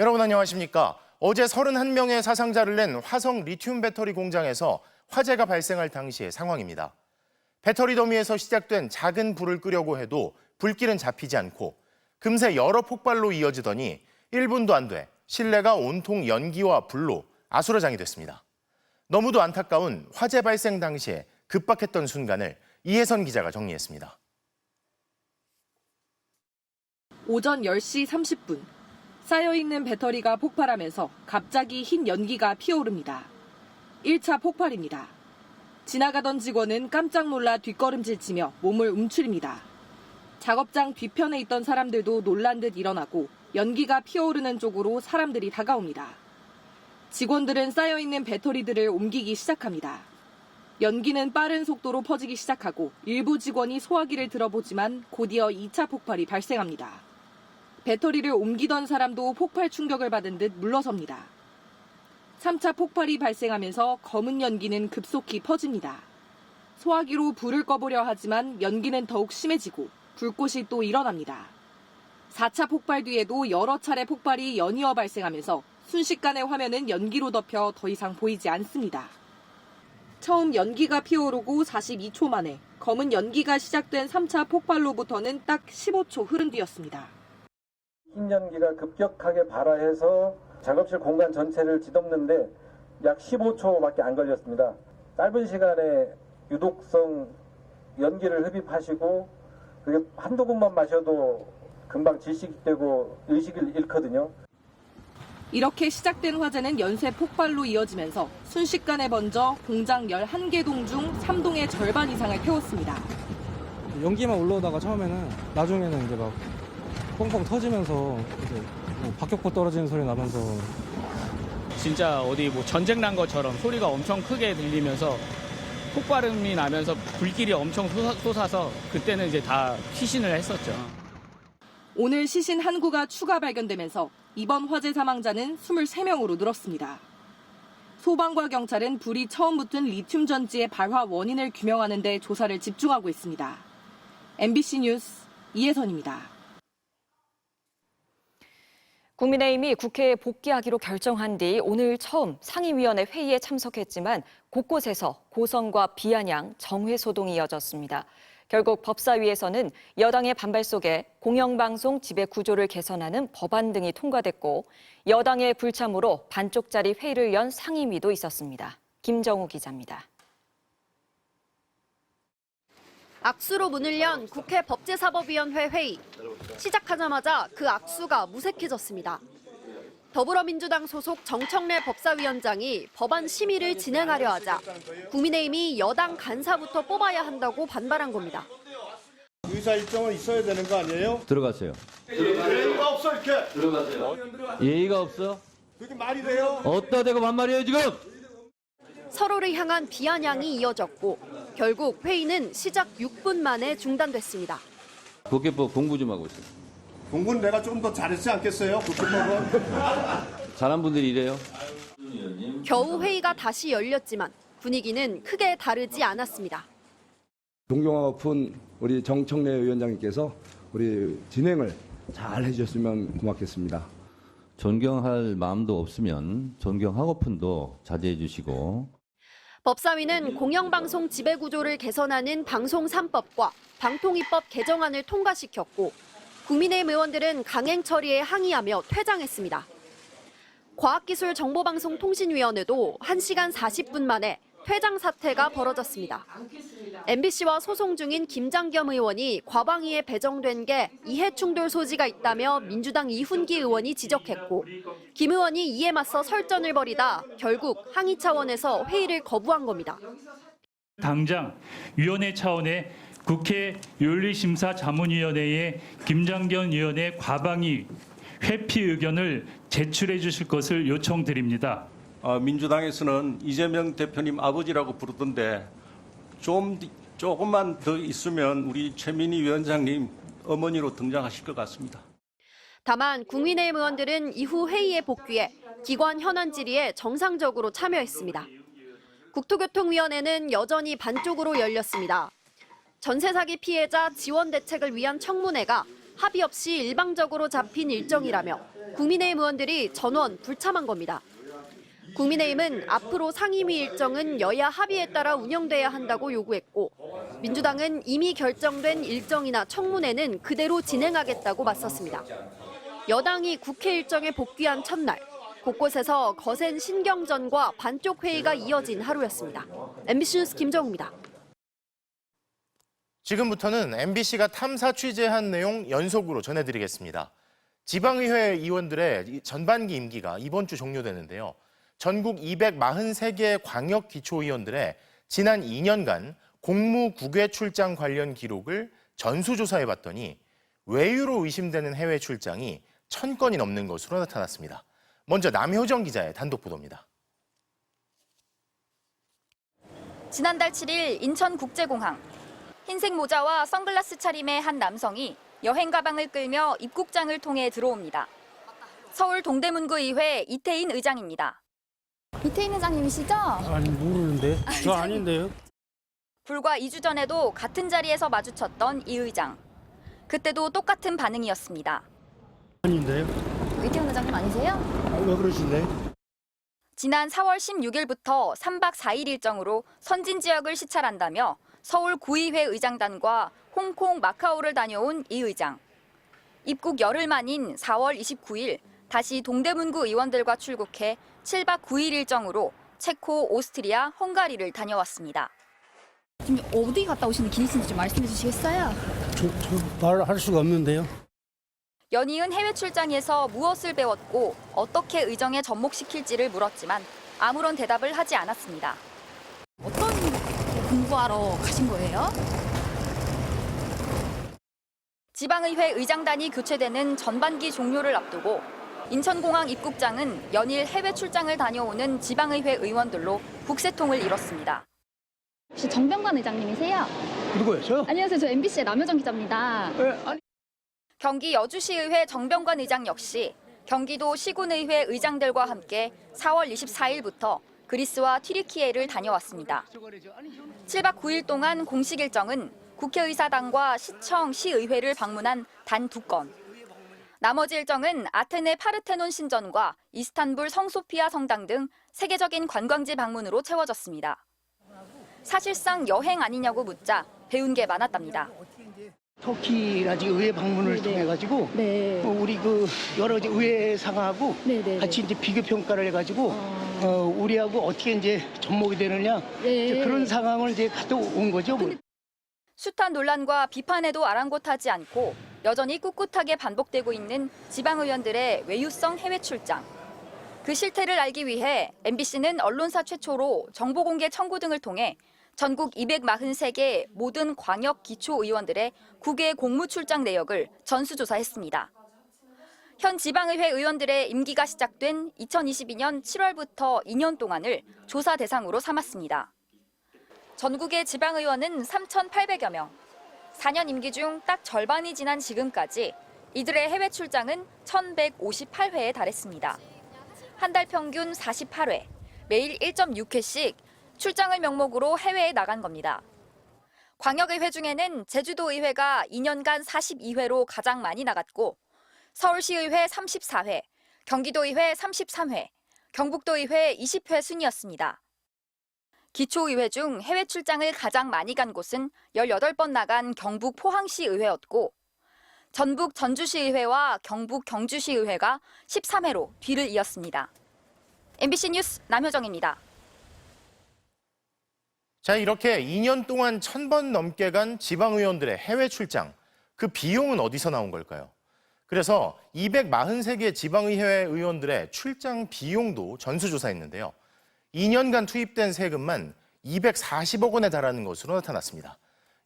여러분 안녕하십니까? 어제 31명의 사상자를 낸 화성 리튬 배터리 공장에서 화재가 발생할 당시의 상황입니다. 배터리 더미에서 시작된 작은 불을 끄려고 해도 불길은 잡히지 않고 금세 여러 폭발로 이어지더니 1분도 안 돼 실내가 온통 연기와 불로 아수라장이 됐습니다. 너무도 안타까운 화재 발생 당시에 급박했던 순간을 이혜선 기자가 정리했습니다. 오전 10시 30분. 쌓여있는 배터리가 폭발하면서 갑자기 흰 연기가 피어오릅니다. 1차 폭발입니다. 지나가던 직원은 깜짝 놀라 뒷걸음질치며 몸을 움츠립니다. 작업장 뒤편에 있던 사람들도 놀란 듯 일어나고 연기가 피어오르는 쪽으로 사람들이 다가옵니다. 직원들은 쌓여있는 배터리들을 옮기기 시작합니다. 연기는 빠른 속도로 퍼지기 시작하고 일부 직원이 소화기를 들어보지만 곧이어 2차 폭발이 발생합니다. 배터리를 옮기던 사람도 폭발 충격을 받은 듯 물러섭니다. 3차 폭발이 발생하면서 검은 연기는 급속히 퍼집니다. 소화기로 불을 꺼보려 하지만 연기는 더욱 심해지고 불꽃이 또 일어납니다. 4차 폭발 뒤에도 여러 차례 폭발이 연이어 발생하면서 순식간에 화면은 연기로 덮여 더 이상 보이지 않습니다. 처음 연기가 피어오르고 42초 만에 검은 연기가 시작된 3차 폭발로부터는 딱 15초 흐른 뒤였습니다. 흰 연기가 급격하게 발화해서 작업실 공간 전체를 뒤덮는데 약 15초밖에 안 걸렸습니다. 짧은 시간에 유독성 연기를 흡입하시고 그게 한두 곳만 마셔도 금방 질식되고 의식을 잃거든요. 이렇게 시작된 화재는 연쇄 폭발로 이어지면서 순식간에 번져 공장 11개 동 중 3동의 절반 이상을 태웠습니다. 연기만 올라오다가 처음에는 나중에는 이제 막 뻥뻥 터지면서 이제 박격포 떨어지는 소리 나면서 진짜 어디 뭐 전쟁 난 것처럼 소리가 엄청 크게 들리면서 폭발음이 나면서 불길이 엄청 솟아서 그때는 이제 다 피신을 했었죠. 오늘 시신 한 구가 추가 발견되면서 이번 화재 사망자는 23명으로 늘었습니다. 소방과 경찰은 불이 처음 붙은 리튬 전지의 발화 원인을 규명하는 데 조사를 집중하고 있습니다. MBC 뉴스 이혜선입니다. 국민의힘이 국회에 복귀하기로 결정한 뒤 오늘 처음 상임위원회 회의에 참석했지만 곳곳에서 고성과 비아냥, 정회소동이 이어졌습니다. 결국 법사위에서는 여당의 반발 속에 공영방송 지배 구조를 개선하는 법안 등이 통과됐고 여당의 불참으로 반쪽짜리 회의를 연 상임위도 있었습니다. 김정우 기자입니다. 악수로 문을 연 국회 법제사법위원회 회의. 시작하자마자 그 악수가 무색해졌습니다. 더불어민주당 소속 정청래 법사위원장이 법안 심의를 진행하려 하자 국민의힘이 여당 간사부터 뽑아야 한다고 반발한 겁니다. 의사 일정은 있어야 되는 거 아니에요? 들어갔어요. 예의가 없어 이렇게. 들어갔어요. 예의가 없어? 그게 말이 돼요? 어디다 대고 반말이에요 지금? 서로를 향한 비아냥이 이어졌고 결국 회의는 시작 6분 만에 중단됐습니다. 국회법 공부 좀 하고 있어요. 공부는 내가 좀 더 잘했지 않겠어요? 국회법은. 잘한 분들이 이래요. 겨우 회의가 다시 열렸지만 분위기는 크게 다르지 않았습니다. 존경하고 픈 우리 정청래 위원장님께서 우리 진행을 잘 해주셨으면 고맙겠습니다. 존경할 마음도 없으면 존경하고픈도 자제해 주시고. 법사위는 공영방송 지배구조를 개선하는 방송 3법과 방통위법 개정안을 통과시켰고 국민의힘 의원들은 강행 처리에 항의하며 퇴장했습니다. 과학기술정보방송통신위원회도 1시간 40분 만에 퇴장 사태가 벌어졌습니다. MBC와 소송 중인 김장겸 의원이 과방위에 배정된 게 이해충돌 소지가 있다며 민주당 이훈기 의원이 지적했고 김 의원이 이에 맞서 설전을 벌이다 결국 항의 차원에서 회의를 거부한 겁니다. 당장 위원회 차원의 국회 윤리심사자문위원회에 김장겸 의원의 과방위 회피 의견을 제출해 주실 것을 요청드립니다. 민주당에서는 이재명 대표님 아버지라고 부르던데 조금만 더 있으면 우리 최민희 위원장님 어머니로 등장하실 것 같습니다. 다만 국민의힘 의원들은 이후 회의에 복귀해 기관 현안 질의에 정상적으로 참여했습니다. 국토교통위원회는 여전히 반쪽으로 열렸습니다. 전세 사기 피해자 지원 대책을 위한 청문회가 합의 없이 일방적으로 잡힌 일정이라며 국민의힘 의원들이 전원 불참한 겁니다. 국민의힘은 앞으로 상임위 일정은 여야 합의에 따라 운영돼야 한다고 요구했고 민주당은 이미 결정된 일정이나 청문회는 그대로 진행하겠다고 맞섰습니다. 여당이 국회 일정에 복귀한 첫날 곳곳에서 거센 신경전과 반쪽 회의가 이어진 하루였습니다. MBC 뉴스 김정우입니다. 지금부터는 MBC가 탐사 취재한 내용 연속으로 전해드리겠습니다. 지방의회 의원들의 전반기 임기가 이번 주 종료되는데요. 전국 243개 광역기초의원들의 지난 2년간 공무국외 출장 관련 기록을 전수조사해봤더니 외유로 의심되는 해외 출장이 1000건이 넘는 것으로 나타났습니다. 먼저 남효정 기자의 단독 보도입니다. 지난달 7일 인천국제공항. 흰색 모자와 선글라스 차림의 한 남성이 여행 가방을 끌며 입국장을 통해 들어옵니다. 서울 동대문구의회 이태인 의장입니다. 이태인 회장님이시죠? 아니, 모르는데. 저 아닌데요. 불과 2주 전에도 같은 자리에서 마주쳤던 이 의장. 그때도 똑같은 반응이었습니다. 아닌데요. 이태인 회장님 아니세요? 왜 그러실래? 지난 4월 16일부터 3박 4일 일정으로 선진 지역을 시찰한다며 서울 구의회 의장단과 홍콩, 마카오를 다녀온 이 의장. 입국 열흘 만인 4월 29일 다시 동대문구 의원들과 출국해 7박 9일 일정으로 체코, 오스트리아, 헝가리를 다녀왔습니다. 지금 어디 갔다 오시는 길이신지 좀 말씀해 주시겠어요? 저 말할 수가 없는데요. 연이은 해외 출장에서 무엇을 배웠고 어떻게 의정에 접목시킬지를 물었지만 아무런 대답을 하지 않았습니다. 어떤 공부하러 가신 거예요? 지방의회 의장단이 교체되는 전반기 종료를 앞두고 인천공항 입국장은 연일 해외 출장을 다녀오는 지방의회 의원들로 국세통을 이뤘습니다. 혹시 정병관 의장님이세요? 누구예요? 저요? 안녕하세요. 저 MBC의 남효정 기자입니다. 경기 여주시의회 정병관 의장 역시 경기도 시군의회 의장들과 함께 4월 24일부터 그리스와 튀르키예를 다녀왔습니다. 7박 9일 동안 공식 일정은 국회의사당과 시청, 시의회를 방문한 단 2건. 나머지 일정은 아테네 파르테논 신전과 이스탄불 성소피아 성당 등 세계적인 관광지 방문으로 채워졌습니다. 사실상 여행 아니냐고 묻자 배운 게 많았답니다. 터키라지 의회 방문을 통해 가지고 우리 그 여러 가지 의회 상하고 같이 이제 비교 평가를 해가지고 우리하고 어떻게 이제 접목이 되느냐 이제 그런 상황을 이제 갔다 온 거죠. 숱한 논란과 비판에도 아랑곳하지 않고 여전히 꿋꿋하게 반복되고 있는 지방의원들의 외유성 해외 출장. 그 실태를 알기 위해 MBC는 언론사 최초로 정보공개 청구 등을 통해 전국 243개 모든 광역 기초의원들의 국외 공무 출장 내역을 전수조사했습니다. 현 지방의회 의원들의 임기가 시작된 2022년 7월부터 2년 동안을 조사 대상으로 삼았습니다. 전국의 지방의원은 3,800여 명. 4년 임기 중 딱 절반이 지난 지금까지 이들의 해외 출장은 1,158회에 달했습니다. 한 달 평균 48회, 매일 1.6회씩 출장을 명목으로 해외에 나간 겁니다. 광역의회 중에는 제주도의회가 2년간 42회로 가장 많이 나갔고 서울시의회 34회, 경기도의회 33회, 경북도의회 20회 순이었습니다. 기초의회 중 해외 출장을 가장 많이 간 곳은 18번 나간 경북 포항시의회였고 전북 전주시의회와 경북 경주시의회가 13회로 뒤를 이었습니다. MBC 뉴스 남효정입니다. 자, 이렇게 2년 동안 1000번 넘게 간 지방의원들의 해외 출장, 그 비용은 어디서 나온 걸까요? 그래서 243개 지방의회 의원들의 출장 비용도 전수조사했는데요. 2년간 투입된 세금만 240억 원에 달하는 것으로 나타났습니다.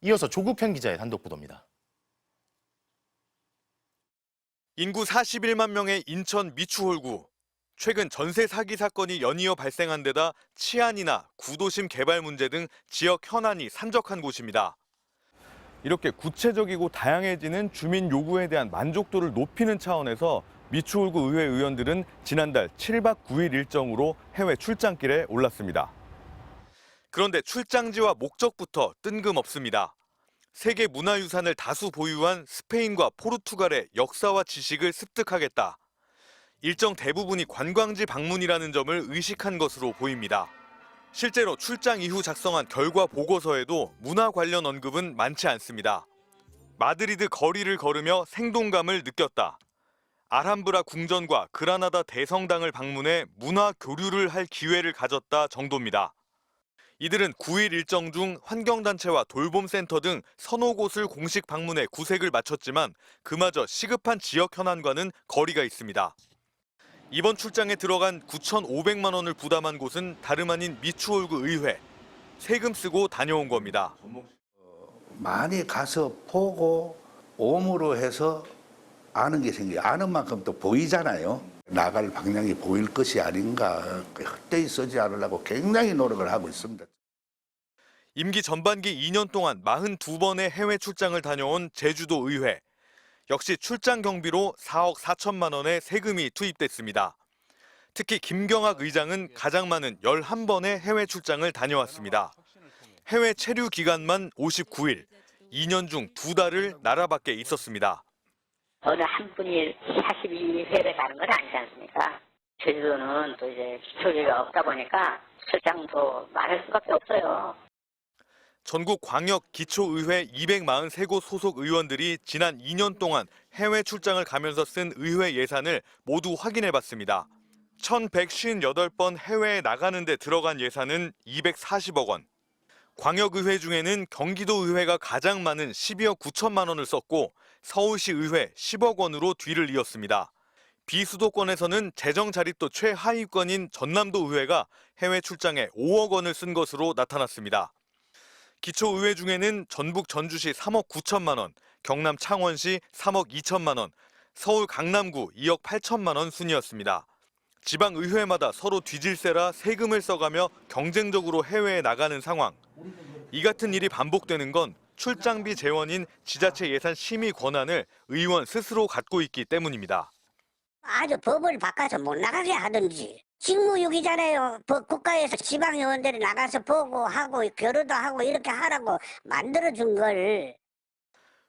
이어서 조국현 기자의 단독 보도입니다. 인구 41만 명의 인천 미추홀구. 최근 전세 사기 사건이 연이어 발생한 데다 치안이나 구도심 개발 문제 등 지역 현안이 산적한 곳입니다. 이렇게 구체적이고 다양해지는 주민 요구에 대한 만족도를 높이는 차원에서 미추홀구 의회 의원들은 지난달 7박 9일 일정으로 해외 출장길에 올랐습니다. 그런데 출장지와 목적부터 뜬금없습니다. 세계 문화유산을 다수 보유한 스페인과 포르투갈의 역사와 지식을 습득하겠다. 일정 대부분이 관광지 방문이라는 점을 의식한 것으로 보입니다. 실제로 출장 이후 작성한 결과 보고서에도 문화 관련 언급은 많지 않습니다. 마드리드 거리를 걸으며 생동감을 느꼈다. 알함브라 궁전과 그라나다 대성당을 방문해 문화 교류를 할 기회를 가졌다 정도입니다. 이들은 9일 일정 중 환경단체와 돌봄센터 등 서너 곳을 공식 방문해 구색을 마쳤지만 그마저 시급한 지역 현안과는 거리가 있습니다. 이번 출장에 들어간 9,500만 원을 부담한 곳은 다름 아닌 미추홀구 의회. 세금 쓰고 다녀온 겁니다. 많이 가서 보고 오므로 해서 아는 게 생겨요. 아는 만큼 또 보이잖아요. 나갈 방향이 보일 것이 아닌가. 헛되이 쓰지 않으려고 굉장히 노력을 하고 있습니다. 임기 전반기 2년 동안 42번의 해외 출장을 다녀온 제주도 의회. 역시 출장 경비로 4억 4천만 원의 세금이 투입됐습니다. 특히 김경학 의장은 가장 많은 11번의 해외 출장을 다녀왔습니다. 해외 체류 기간만 59일, 2년 중 2달을 나라 밖에 있었습니다. 어느 한 분이 42회를 가는 건 아니지 않습니까? 제주도는 또 이제 기초제가 없다 보니까 출장도 많을 수밖에 없어요. 전국 광역 기초의회 243곳 소속 의원들이 지난 2년 동안 해외 출장을 가면서 쓴 의회 예산을 모두 확인해봤습니다. 1,158번 해외에 나가는 데 들어간 예산은 240억 원. 광역의회 중에는 경기도의회가 가장 많은 12억 9천만 원을 썼고 서울시의회 10억 원으로 뒤를 이었습니다. 비수도권에서는 재정 자립도 최하위권인 전남도의회가 해외 출장에 5억 원을 쓴 것으로 나타났습니다. 기초의회 중에는 전북 전주시 3억 9천만 원, 경남 창원시 3억 2천만 원, 서울 강남구 2억 8천만 원 순이었습니다. 지방의회마다 서로 뒤질세라 세금을 써가며 경쟁적으로 해외에 나가는 상황. 이 같은 일이 반복되는 건 출장비 재원인 지자체 예산 심의 권한을 의원 스스로 갖고 있기 때문입니다. 아주 법을 바꿔서 못 나가게 하든지. 직무유기잖아요. 국가에서 지방의원들이 나가서 보고 하고 교류도 하고 이렇게 하라고 만들어준 걸.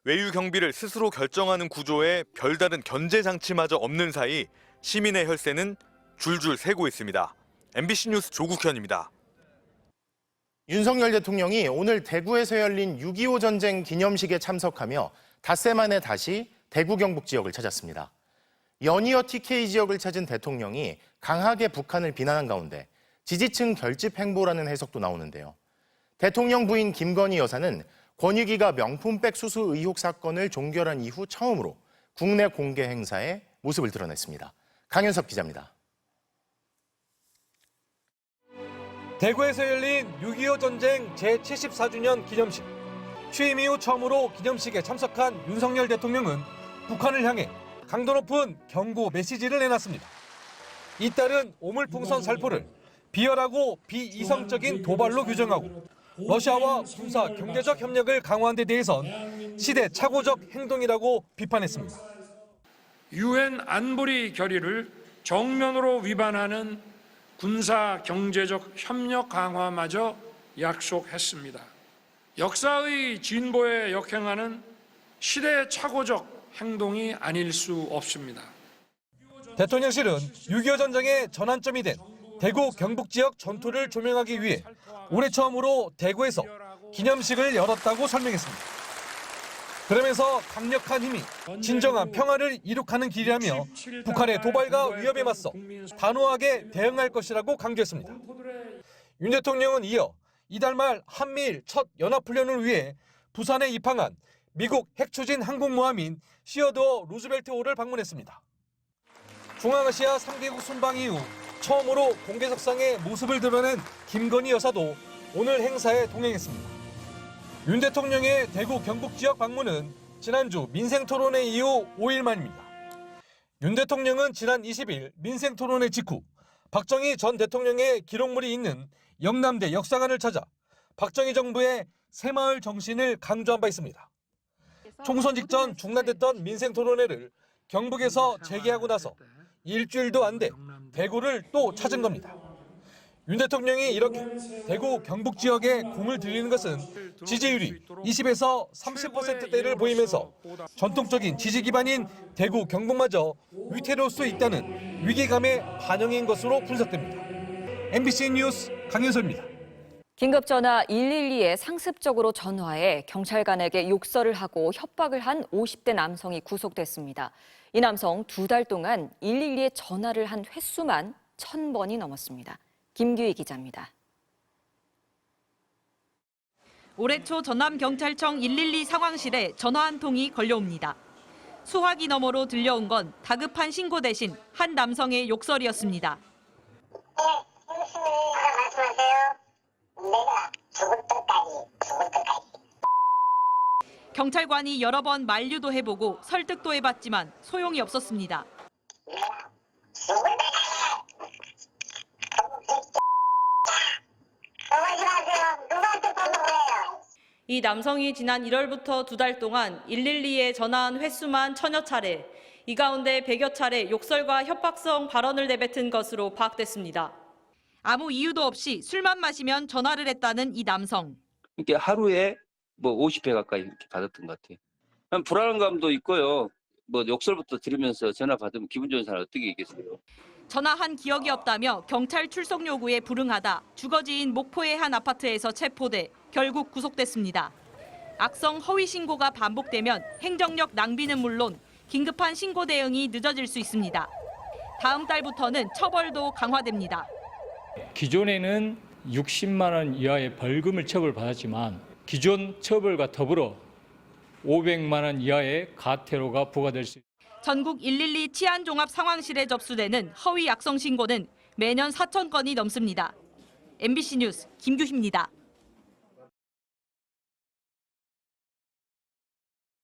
외유 경비를 스스로 결정하는 구조에 별다른 견제 장치마저 없는 사이 시민의 혈세는 줄줄 새고 있습니다. MBC 뉴스 조국현입니다. 윤석열 대통령이 오늘 대구에서 열린 6.25 전쟁 기념식에 참석하며 닷새 만에 다시 대구 경북 지역을 찾았습니다. 연이어 TK 지역을 찾은 대통령이 강하게 북한을 비난한 가운데 지지층 결집 행보라는 해석도 나오는데요. 대통령 부인 김건희 여사는 권익위가 명품백 수수 의혹 사건을 종결한 이후 처음으로 국내 공개 행사에 모습을 드러냈습니다. 강현석 기자입니다. 대구에서 열린 6.25 전쟁 제74주년 기념식. 취임 이후 처음으로 기념식에 참석한 윤석열 대통령은 북한을 향해 강도 높은 경고 메시지를 내놨습니다. 이따른 오물풍선 살포를 비열하고 비이성적인 도발로 규정하고 러시아와 군사 경제적 협력을 강화한 데 대해선 시대착오적 행동이라고 비판했습니다. 유엔 안보리 결의를 정면으로 위반하는 군사 경제적 협력 강화마저 약속했습니다. 역사의 진보에 역행하는 시대착오적 행동이 아닐 수 없습니다. 대통령실은 6.25 전쟁의 전환점이 된 대구 경북 지역 전투를 조명하기 위해 올해 처음으로 대구에서 기념식을 열었다고 설명했습니다. 그러면서 강력한 힘이 진정한 평화를 이룩하는 길이라며 북한의 도발과 위협에 맞서 단호하게 대응할 것이라고 강조했습니다. 윤 대통령은 이어 이달 말 한미일 첫 연합훈련을 위해 부산에 입항한 미국 핵추진 항공모함인 시어도어 루즈벨트호를 방문했습니다. 중앙아시아 3개국 순방 이후 처음으로 공개석상에 모습을 드러낸 김건희 여사도 오늘 행사에 동행했습니다. 윤 대통령의 대구 경북 지역 방문은 지난주 민생토론회 이후 5일 만입니다. 윤 대통령은 지난 20일 민생토론회 직후 박정희 전 대통령의 기록물이 있는 영남대 역사관을 찾아 박정희 정부의 새마을 정신을 강조한 바 있습니다. 총선 직전 중단됐던 민생토론회를 경북에서 재개하고 나서 일주일도 안 돼 대구를 또 찾은 겁니다. 윤 대통령이 이렇게 대구 경북 지역에 공을 들이는 것은 지지율이 20에서 30%대를 보이면서 전통적인 지지 기반인 대구 경북마저 위태로울 수 있다는 위기감의 반영인 것으로 분석됩니다. MBC 뉴스 강윤서입니다. 긴급전화 112에 상습적으로 전화해 경찰관에게 욕설을 하고 협박을 한 50대 남성이 구속됐습니다. 이 남성 2달 동안 112에 전화를 한 횟수만 1,000번이 넘었습니다. 김규희 기자입니다. 올해 초 전남경찰청 112 상황실에 전화 한 통이 걸려옵니다. 수화기 너머로 들려온 건 다급한 신고 대신 한 남성의 욕설이었습니다. 말씀하세요. 내가 죽을 때까지. 경찰관이 여러 번 만류도 해보고 설득도 해봤지만 소용이 없었습니다. 죽을 때까지. 말씀하세요. 누구한테 보내요? 이 남성이 지난 1월부터 2달 동안 112에 전화한 횟수만 1000여 차례, 이 가운데 100여 차례 욕설과 협박성 발언을 내뱉은 것으로 파악됐습니다. 아무 이유도 없이 술만 마시면 전화를 했다는 이 남성. 이렇게 하루에 50회 가까이 이렇게 받았던 것 같아요. 불안감도 있고요. 욕설부터 들으면서 전화 받으면 기분 좋은 사람 어떻게 있겠어요? 전화한 기억이 없다며 경찰 출석 요구에 불응하다 주거지인 목포의 한 아파트에서 체포돼 결국 구속됐습니다. 악성 허위 신고가 반복되면 행정력 낭비는 물론 긴급한 신고 대응이 늦어질 수 있습니다. 다음 달부터는 처벌도 강화됩니다. 기존에는 60만 원 이하의 벌금을 처벌받았지만 기존 처벌과 더불어 500만 원 이하의 가태료가 부과될 수 있습니다. 전국 112 치안종합 상황실에 접수되는 허위 악성 신고는 매년 4,000건이 넘습니다. MBC 뉴스 김규희입니다.